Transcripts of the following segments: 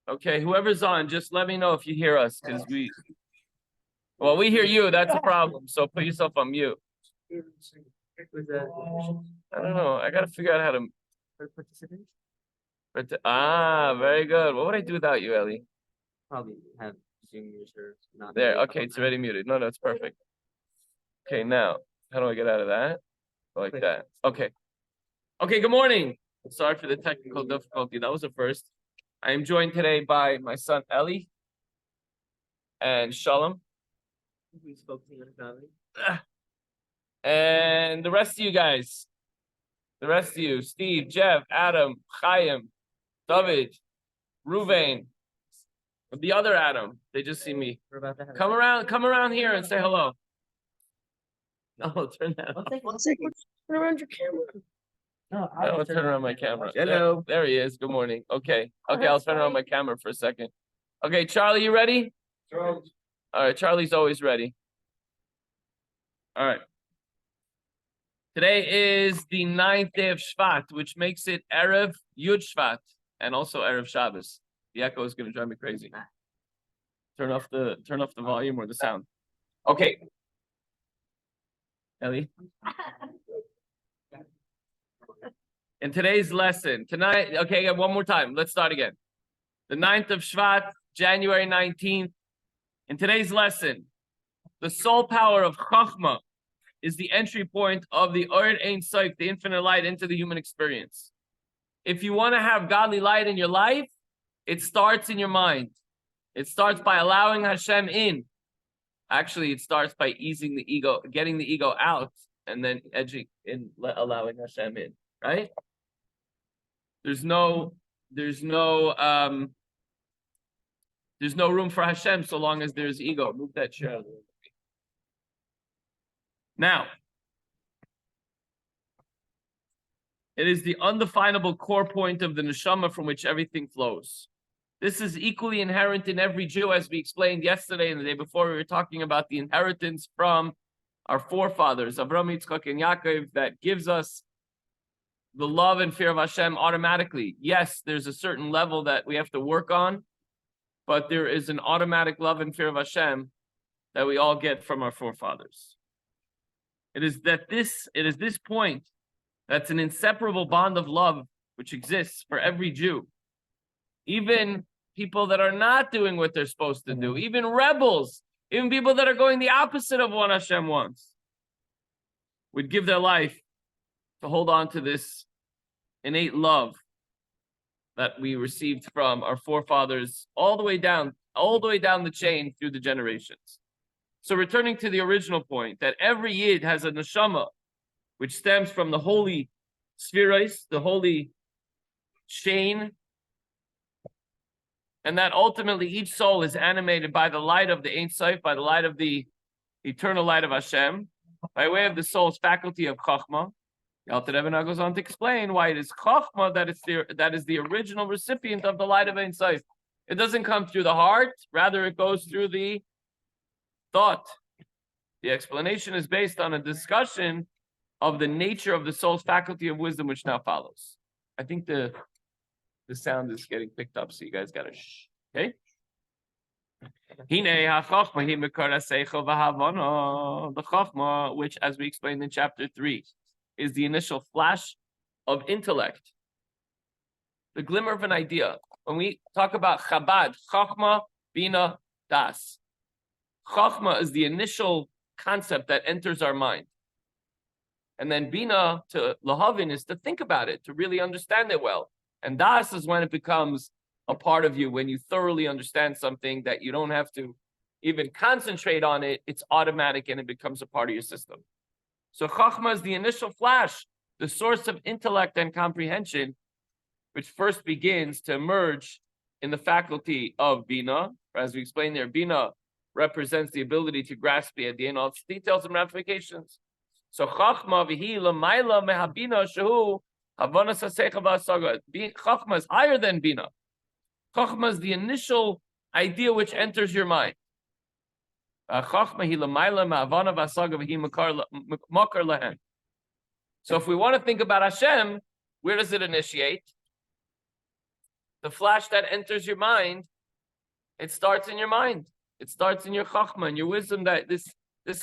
Okay, whoever's on, just let me know if you hear us, because we hear you. That's a problem. So put yourself on mute. I don't know. I gotta figure out how to. Very good. What would I do without you, Ellie? Probably have Zoom users not there. Okay, it's already muted. No, it's perfect. Okay, now how do I get out of that? Like that. Okay. Okay. Good morning. Sorry for the technical difficulty. That was the first. I am joined today by my son Ellie and Shalom. We spoke to your family. And the rest of you guys. The rest of you, Steve, Jeff, Adam, Chaim, David, Ruvain, the other Adam. They just see me. Come around here and say hello. No, turn that off. 1 second. Turn around your camera. No, I don't turn around my camera. Hello. There he is. Good morning. Okay, I'll turn around my camera for a second. Okay, Charlie, you ready? Sure. All right, Charlie's always ready. All right. Today is the 9th day of Shvat, which makes it Erev Yud Shevat and also Erev Shabbos. The echo is going to drive me crazy. Turn off the volume or the sound. Okay. Ellie. In today's lesson, one more time. Let's start again. The 9th of Shvat, January 19th. In today's lesson, the soul power of Chachma is the entry point of the Or Ein Sof, the infinite light, into the human experience. If you want to have godly light in your life, it starts in your mind. It starts by allowing Hashem in. Actually, it starts by easing the ego, getting the ego out, and then allowing Hashem in. Right? There's no room for Hashem so long as there's ego. Move that chair a little bit. Now, it is the undefinable core point of the neshama from which everything flows. This is equally inherent in every Jew, as we explained yesterday and the day before. We were talking about the inheritance from our forefathers, Avraham, Yitzchak, and Yaakov, that gives us the love and fear of Hashem automatically. Yes, there's a certain level that we have to work on, but there is an automatic love and fear of Hashem that we all get from our forefathers. It is this point that's an inseparable bond of love which exists for every Jew. Even people that are not doing what they're supposed to do, even rebels, even people that are going the opposite of what Hashem wants, would give their life to hold on to this innate love that we received from our forefathers all the way down the chain through the generations. So returning to the original point, that every Yid has a neshama, which stems from the holy spheres, the holy chain, and that ultimately each soul is animated by the light of the Ein Sof, by the light of the eternal light of Hashem, by way of the soul's faculty of Chachma. The Alter Rebbe now goes on to explain why it is Chachma that is the original recipient of the light of Ein Sof. It doesn't come through the heart, rather it goes through the thought. The explanation is based on a discussion of the nature of the soul's faculty of wisdom, which now follows. I think the sound is getting picked up, so you guys gotta shh. Okay? The Chachma, which, as we explained in chapter 3, is the initial flash of intellect, the glimmer of an idea. When we talk about Chabad, Chachma, Bina, Das. Chachma is the initial concept that enters our mind. And then Bina, to Lahavin, is to think about it, to really understand it well. And Das is when it becomes a part of you, when you thoroughly understand something that you don't have to even concentrate on it, it's automatic and it becomes a part of your system. So Chachma is the initial flash, the source of intellect and comprehension, which first begins to emerge in the faculty of Bina. As we explained there, Bina represents the ability to grasp the idea and all its details and ramifications. So Chachma v'hi l'mayla mehabina shehu havanas hasecha v'asaga. Chachma is higher than Bina. Chachma is the initial idea which enters your mind. Chachma hi l'mayla mehavana v'asaga v'hi makar lahem. So if we want to think about Hashem, Where does it initiate? The flash that enters your mind, it starts in your mind. It starts in your chachma, and your wisdom, that this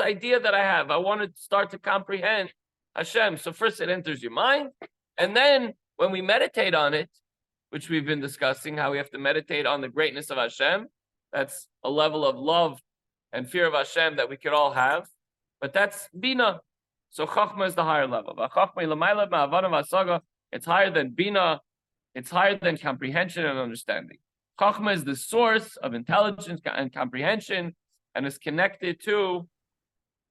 idea that I have. I want to start to comprehend Hashem. So first it enters your mind, and then when we meditate on it, which we've been discussing, how we have to meditate on the greatness of Hashem. That's a level of love and fear of Hashem that we could all have. But that's Bina. So Chachma is the higher level. It's higher than Bina. It's higher than comprehension and understanding. Chachma is the source of intelligence and comprehension, and is connected to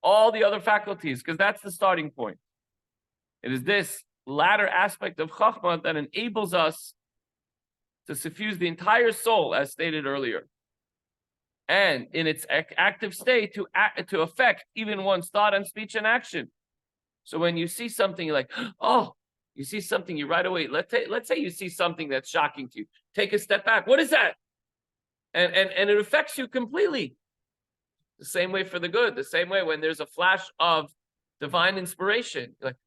all the other faculties, because that's the starting point. It is this latter aspect of Chachma that enables us to suffuse the entire soul, as stated earlier, and in its active state to affect even one's thought and speech and action. So when you see something, you're like, oh, you see something, you right away. Let's say you see something that's shocking to you. Take a step back. What is that? And it affects you completely. The same way for the good. The same way when there's a flash of divine inspiration, like,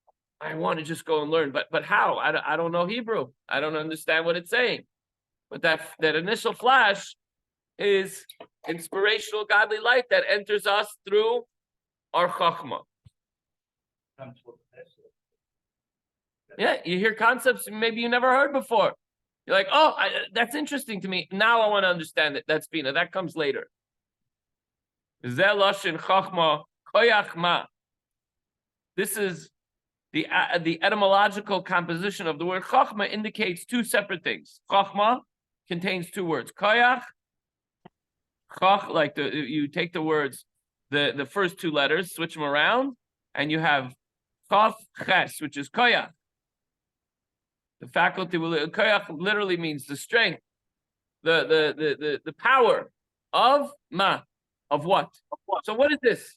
I want to just go and learn, but how? I don't know Hebrew. I don't understand what it's saying. But that initial flash is inspirational, godly light that enters us through our chachma. Yeah, you hear concepts maybe you never heard before. You're like, oh, that's interesting to me. Now I want to understand it. That's Bina. That comes later. Zeh lashon chachma koyach ma. This is the etymological composition of the word chachma indicates two separate things. Chachma contains two words. Koyach, like you take the words, the first two letters, switch them around, and you have chaf ches, which is koyach. The faculty koyach literally means the strength, the power of ma, of what? So what is this?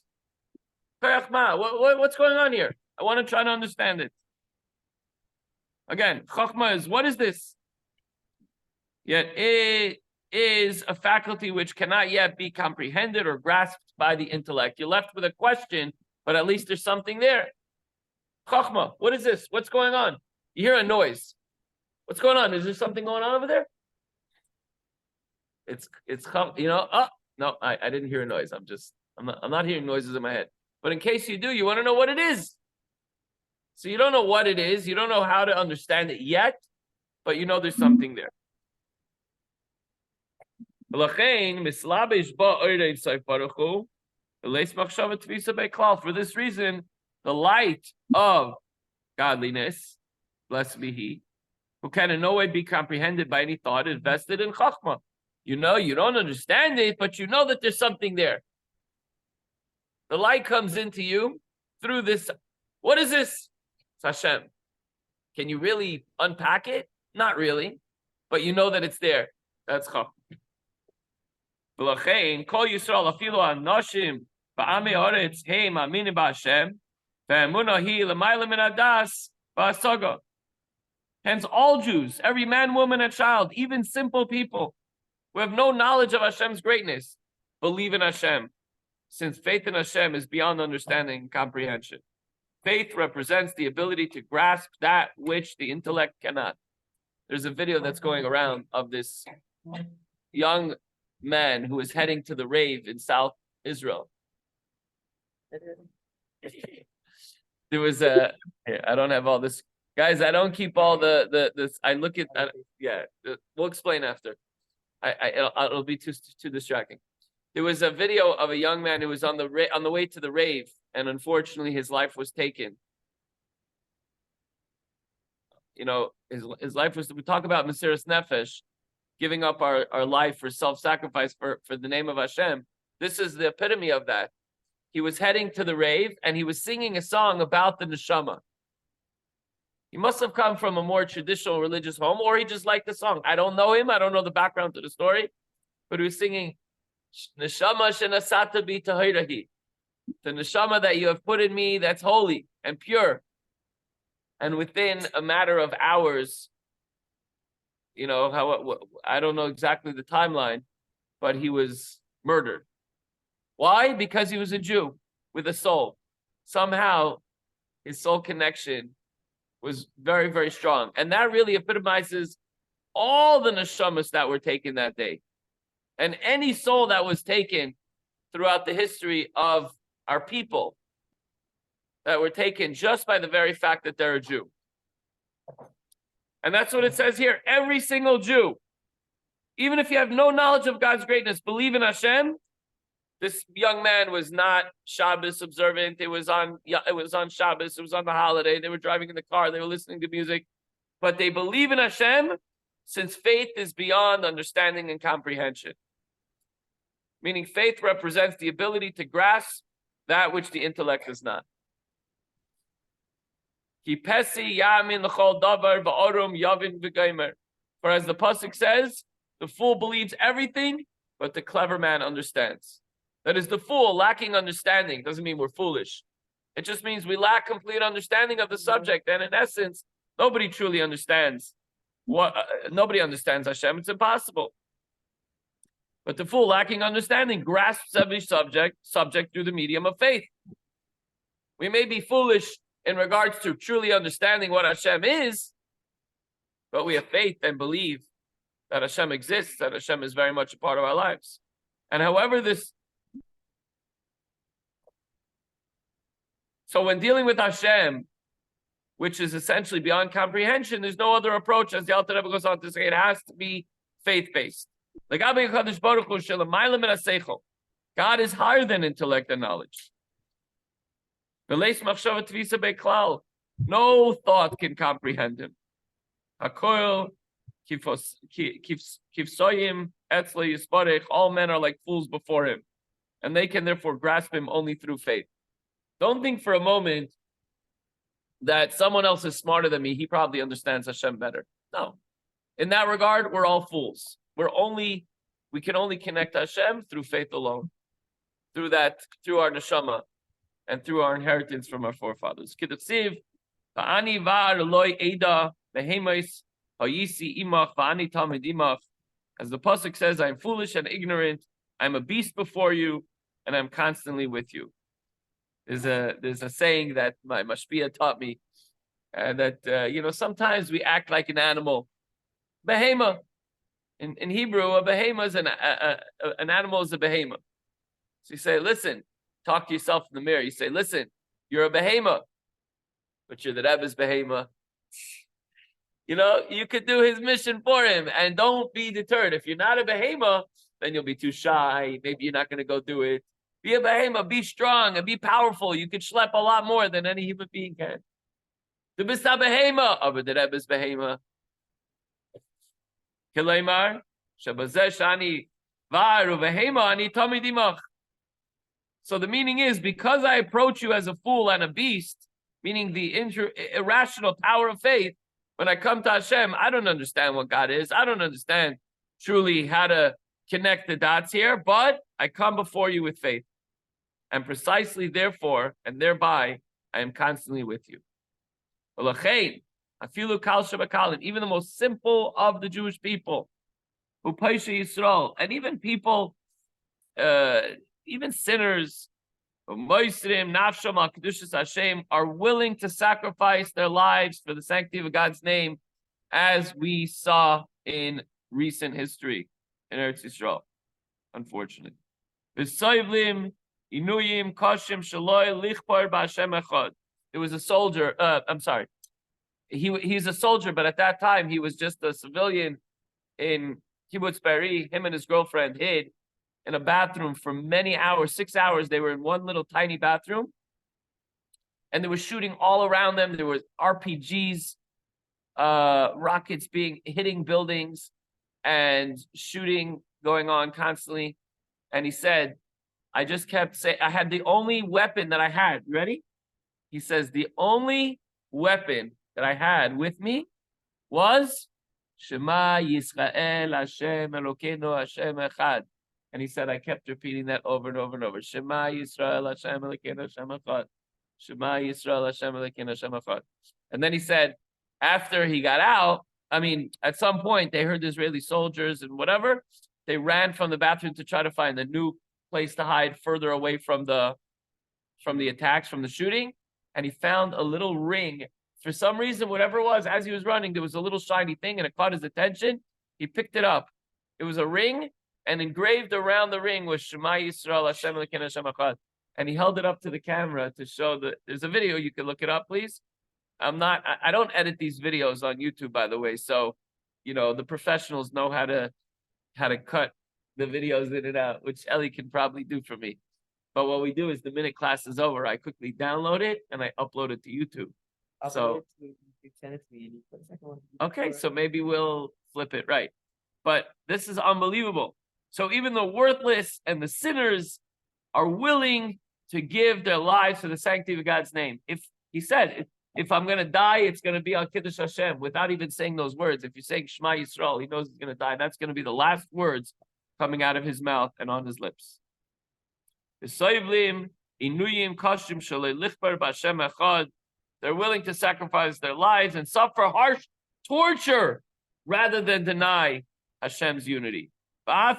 Koyach ma. What's going on here? I want to try to understand it. Again, chachma is, what is this? Yet it is a faculty which cannot yet be comprehended or grasped by the intellect. You're left with a question, but at least there's something there. Chachma, what is this? What's going on? You hear a noise. What's going on? Is there something going on over there? It's oh no, I didn't hear a noise. I'm not hearing noises in my head. But in case you do, you want to know what it is. So you don't know what it is, you don't know how to understand it yet, but you know there's something there. For this reason, the light of godliness, blessed be He, who can in no way be comprehended by any thought, is vested in Chachma. You know, you don't understand it, but you know that there's something there. The light comes into you through this. What is this? It's Hashem. Can you really unpack it? Not really, but you know that it's there. That's Chachma. V'lachein kol Yisrael afilu hanoshim ba'amei haaretz heim ma'aminim b'Hashem ve'emunah hi l'mayla min hadas v'hasaga. Hence, all Jews, every man, woman, and child, even simple people who have no knowledge of Hashem's greatness, believe in Hashem, since faith in Hashem is beyond understanding and comprehension. Faith represents the ability to grasp that which the intellect cannot. There's a video that's going around of this young man who is heading to the rave in South Israel. There was I don't have all this. Guys, I don't keep all this. I look at, we'll explain after. It'll be too distracting. There was a video of a young man who was on the way to the rave, and unfortunately his life was taken. You know, his life was, we talk about Mesiras Nefesh, giving up our life for self-sacrifice for the name of Hashem. This is the epitome of that. He was heading to the rave, and he was singing a song about the neshama. He must have come from a more traditional religious home, or he just liked the song. I don't know him. I don't know the background to the story, but he was singing, Neshama shenasata bi tahirahi. The neshama that you have put in me, that's holy and pure. And within a matter of hours, you know, I don't know exactly the timeline, but he was murdered. Why? Because he was a Jew with a soul. Somehow, his soul connection was very, very strong. And that really epitomizes all the neshamas that were taken that day. And any soul that was taken throughout the history of our people that were taken just by the very fact that they're a Jew. And that's what it says here. Every single Jew, even if you have no knowledge of God's greatness, believe in Hashem. This young man was not Shabbos observant. It was on Shabbos. It was on the holiday. They were driving in the car. They were listening to music. But they believe in Hashem since faith is beyond understanding and comprehension. Meaning faith represents the ability to grasp that which the intellect is not. For as the pasuk says, the fool believes everything, but the clever man understands. That is, the fool lacking understanding doesn't mean we're foolish. It just means we lack complete understanding of the subject. And in essence, nobody truly understands nobody understands Hashem. It's impossible. But the fool lacking understanding grasps every subject through the medium of faith. We may be foolish in regards to truly understanding what Hashem is, but we have faith and believe that Hashem exists, that Hashem is very much a part of our lives. And however so when dealing with Hashem, which is essentially beyond comprehension, there's no other approach, as the Alter Rebbe goes on to say, it has to be faith-based. God is higher than intellect and knowledge. No thought can comprehend him. All men are like fools before him, and they can therefore grasp him only through faith. Don't think for a moment that someone else is smarter than me. He probably understands Hashem better. No. In that regard, we're all fools. We can only connect to Hashem through faith alone. Through our neshama, and through our inheritance from our forefathers. As the pasuk says, I am foolish and ignorant. I am a beast before you, and I'm constantly with you. There's a saying that my mashpia taught me, that sometimes we act like an animal. Behema. In Hebrew, a behema is an animal is a behema. So you say, listen, talk to yourself in the mirror. You say, listen, you're a behema, but you're the Rebbe's behema. You could do his mission for him, and don't be deterred. If you're not a behema, then you'll be too shy. Maybe you're not going to go do it. Be a behema, be strong, and be powerful. You could schlep a lot more than any human being can. Du bist a behema, aber der Rebbe is behema. Kileimar, shabazeh shani varu behema ani tamid imach. So the meaning is, because I approach you as a fool and a beast, meaning the irrational power of faith, when I come to Hashem, I don't understand what God is. I don't understand truly how to connect the dots here, but I come before you with faith. And precisely therefore, and thereby, I am constantly with you. Even the most simple of the Jewish people, and even people, even sinners, are willing to sacrifice their lives for the sanctity of God's name, as we saw in recent history in Eretz Yisrael, unfortunately. It was a soldier, he's a soldier, but at that time he was just a civilian in Kibbutz Be'eri. Him and his girlfriend hid in a bathroom for many hours, 6 hours. They were in one little tiny bathroom, and they were shooting all around them. There was RPGs, rockets hitting buildings, and shooting going on constantly. And he said, I just kept saying, I had the only weapon that I had. You ready? He says, the only weapon that I had with me was Shema Yisrael Hashem Elokeinu Hashem Echad. And he said, I kept repeating that over and over and over. Shema Yisrael Hashem Elokeinu Hashem Echad. Shema Yisrael Hashem Elokeinu Hashem Echad. And then he said, after he got out, at some point they heard the Israeli soldiers and whatever. They ran from the bathroom to try to find a new place to hide further away from the attacks, from the shooting. And he found a little ring For some reason, whatever it was, as he was running, there was a little shiny thing and it caught his attention. He picked it up. It was a ring, and engraved around the ring was Shema Yisrael Hashem Elokeinu Hashem Echad. And he held it up to the camera to show that there's a video. You can look it up, please. I don't edit these videos on YouTube, by the way. So, the professionals know how to cut the videos in and out, which Ellie can probably do for me. But what we do is the minute class is over, I quickly download it and I upload it to YouTube. So you send it to me and you put a second one. okay, so maybe we'll flip it right. But this is unbelievable. So even the worthless and the sinners are willing to give their lives for the sanctity of God's name. If he said, if I'm going to die, it's going to be on Kiddush Hashem, without even saying those words. If you're saying Shema Yisrael, he knows he's going to die. That's going to be the last words coming out of his mouth and on his lips. They're willing to sacrifice their lives and suffer harsh torture rather than deny Hashem's unity. Even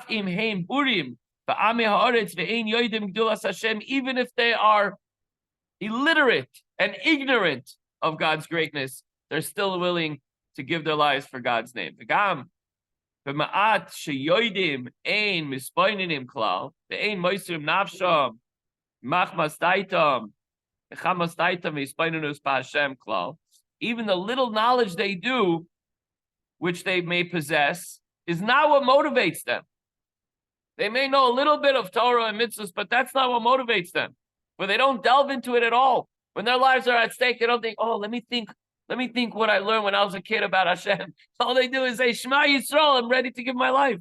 if they are illiterate and ignorant of God's greatness, they're still willing to give their lives for God's name. Even the little knowledge they do, which they may possess, is not what motivates them. They may know a little bit of Torah and mitzvahs, but that's not what motivates them. Where they don't delve into it at all. When their lives are at stake, they don't think, oh, let me think what I learned when I was a kid about Hashem. All they do is say, Shema Yisrael, I'm ready to give my life.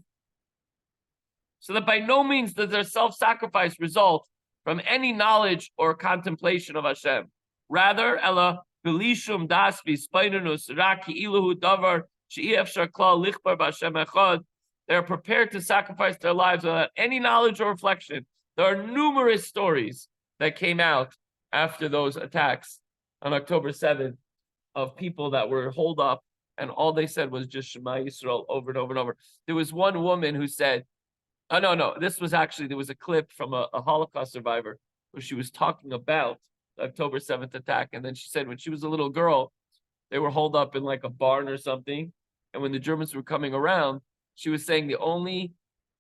So that by no means does their self-sacrifice result from any knowledge or contemplation of Hashem. Rather, Ella, Belishum das Vispainunus Raki Iluhu Davar She'efshar Klal Lichbar B'Hashem Echad. They're prepared to sacrifice their lives without any knowledge or reflection. There are numerous stories that came out after those attacks on October 7th of people that were holed up, and all they said was just Shema Yisrael over and over and over. There was one woman who said, there was a clip from a Holocaust survivor where she was talking about the October 7th attack, and then she said when she was a little girl, they were holed up in like a barn or something, and when the Germans were coming around, she was saying the only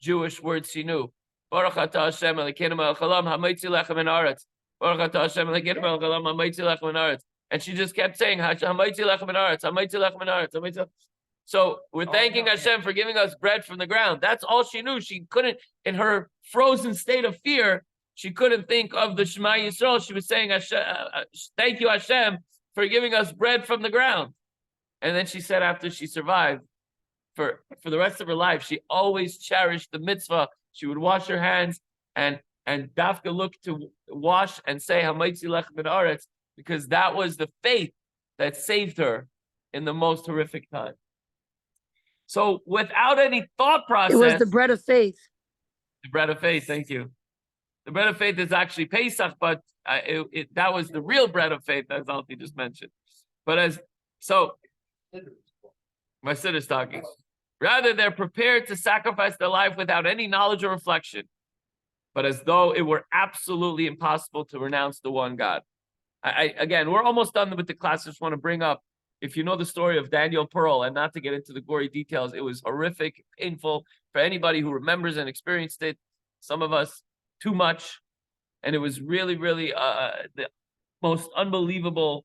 Jewish words she knew, Baruch atah Hashem Elokeinu melech haolam hamoitzi lechem min haaretz. Baruch atah Hashem Elokeinu melech haolam hamoitzi lechem min haaretz. And she just kept saying, hamoitzi lechem min haaretz, hamoitzi lechem min haaretz. So we're thanking Hashem for giving us bread from the ground. That's all she knew. She couldn't, in her frozen state of fear, she couldn't think of the Shema Yisrael. She was saying, thank you, Hashem, for giving us bread from the ground. And then she said after she survived, for the rest of her life, she always cherished the mitzvah. She would wash her hands and dafka look to wash and say Hamaitzi lechem min haaretz, because that was the faith that saved her in the most horrific time. So without any thought process, it was the bread of faith. The bread of faith, thank you. The bread of faith is actually Pesach, but that was the real bread of faith, as Alti just mentioned. But my Sid is talking. Rather, they're prepared to sacrifice their life without any knowledge or reflection, but as though it were absolutely impossible to renounce the one God. Again, we're almost done with the class. I just want to bring up, if you know the story of Daniel Pearl, and not to get into the gory details, it was horrific, painful for anybody who remembers and experienced it. Some of us too much. And it was really, really the most unbelievable,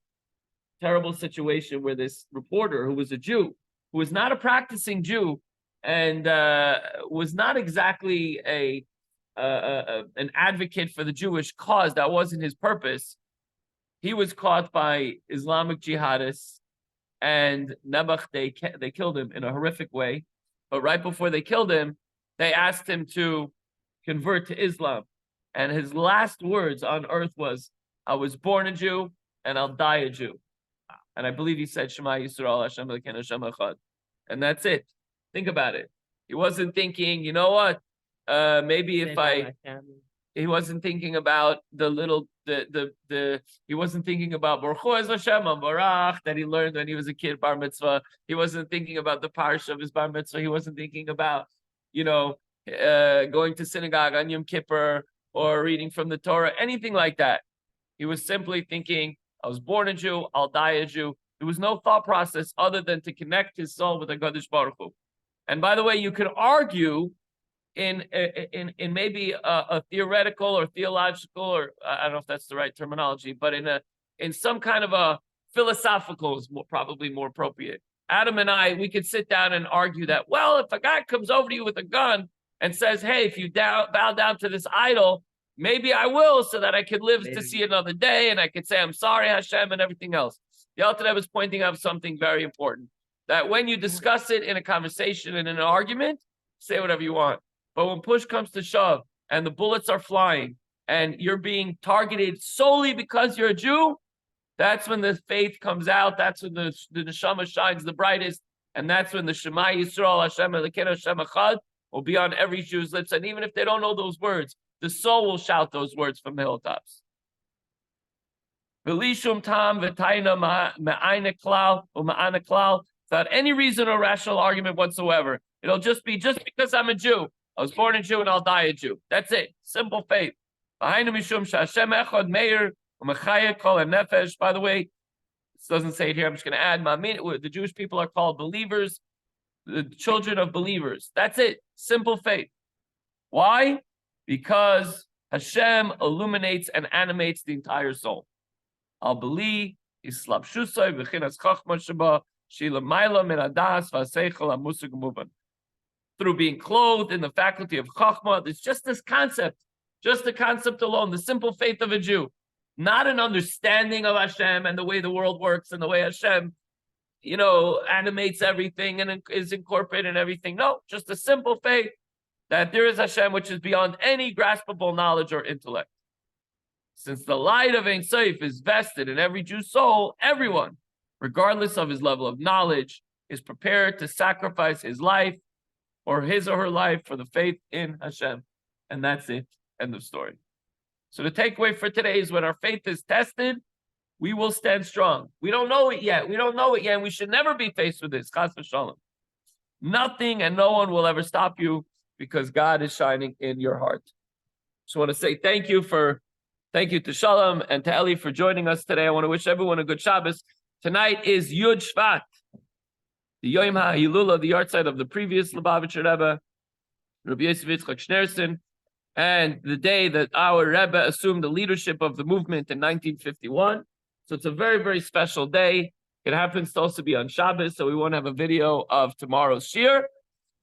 terrible situation where this reporter, who was a Jew, who was not a practicing Jew, and was not exactly an advocate for the Jewish cause. That wasn't his purpose. He was caught by Islamic jihadists, and Nebuch, they killed him in a horrific way. But right before they killed him, they asked him to convert to Islam. And his last words on earth was, I was born a Jew and I'll die a Jew. And I believe he said, Shema Yisrael, Hashem Elokeinu Hashem Echad. And that's it. Think about it. He wasn't thinking, you know what? Maybe if he wasn't thinking about he wasn't thinking about Baruch Hu Hashem Barach that he learned when he was a kid, bar mitzvah. He wasn't thinking about the parsha of his bar mitzvah. He wasn't thinking about, going to synagogue on Yom Kippur or reading from the Torah, anything like that. He was simply thinking, I was born a Jew, I'll die a Jew. There was no thought process other than to connect his soul with HaKadosh Baruch Hu. And by the way, you could argue in maybe a theoretical or theological, or I don't know if that's the right terminology, but in some kind of a philosophical is probably more appropriate. Adam and I, we could sit down and argue that, well, if a guy comes over to you with a gun and says, hey, if you bow down to this idol, maybe I will, so that I could live to see another day, and I could say, I'm sorry, Hashem, and everything else. The Alter Rebbe is pointing out something very important, that when you discuss it in a conversation and in an argument, say whatever you want. But when push comes to shove, and the bullets are flying, and you're being targeted solely because you're a Jew, that's when the faith comes out. That's when the neshama shines the brightest, and that's when the Shema Yisrael Hashem Elokeinu Hashem Echad will be on every Jew's lips. And even if they don't know those words, the soul will shout those words from the hilltops. Without any reason or rational argument whatsoever. It'll just be just because I'm a Jew. I was born a Jew and I'll die a Jew. That's it. Simple faith. By the way, this doesn't say it here. I'm just going to add, the Jewish people are called believers, the children of believers. That's it. Simple faith. Why? Because Hashem illuminates and animates the entire soul. Al-Bali, Islabshusay, V'chinas Chachma Shaba, Shila Maila Min Adas, V'aseichel HaMusig Muban. Through being clothed in the faculty of Chachma, it's just this concept, just the concept alone, the simple faith of a Jew. Not an understanding of Hashem and the way the world works and the way Hashem, animates everything and is incorporated in everything. No, just a simple faith that there is Hashem, which is beyond any graspable knowledge or intellect. Since the light of Ein Sof is vested in every Jew's soul, everyone, regardless of his level of knowledge, is prepared to sacrifice his life or his or her life for the faith in Hashem. And that's it. End of story. So the takeaway for today is when our faith is tested, we will stand strong. We don't know it yet. And we should never be faced with this. Chas v'shalom. Nothing and no one will ever stop you because God is shining in your heart. So I want to say thank you to Shalom and to Eli for joining us today. I want to wish everyone a good Shabbos. Tonight is Yud Shevat, the Yom HaHilula, the yahrzeit of the previous Lubavitcher Rebbe, Rabbi Yosef Yitzchak Schneerson, and the day that our Rebbe assumed the leadership of the movement in 1951. So it's a very, very special day. It happens to also be on Shabbos, so we won't have a video of tomorrow's shir,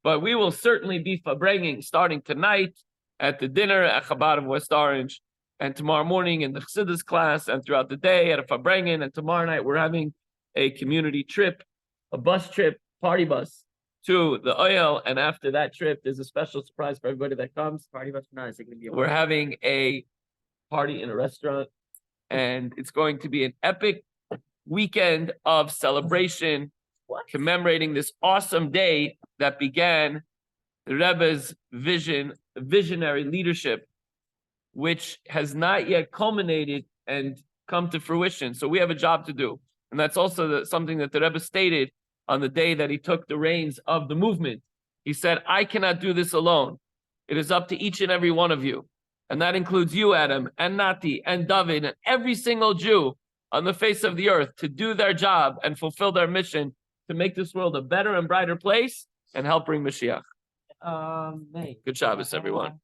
but we will certainly be bringing starting tonight at the dinner at Chabad of West Orange, and tomorrow morning in the Chassidus class, and throughout the day at a Fabrengen, and tomorrow night we're having a community trip, a bus trip, party bus, to the oil, and after that trip, there's a special surprise for everybody that comes. Party bus tonight is going to be. We're having a party in a restaurant, and it's going to be an epic weekend of celebration, commemorating this awesome day that began the Rebbe's visionary leadership, which has not yet culminated and come to fruition. So we have a job to do. And that's also something that the Rebbe stated on the day that he took the reins of the movement. He said, I cannot do this alone. It is up to each and every one of you. And that includes you, Adam, and Nati, and David, and every single Jew on the face of the earth to do their job and fulfill their mission to make this world a better and brighter place and help bring Mashiach. Good Shabbos, everyone.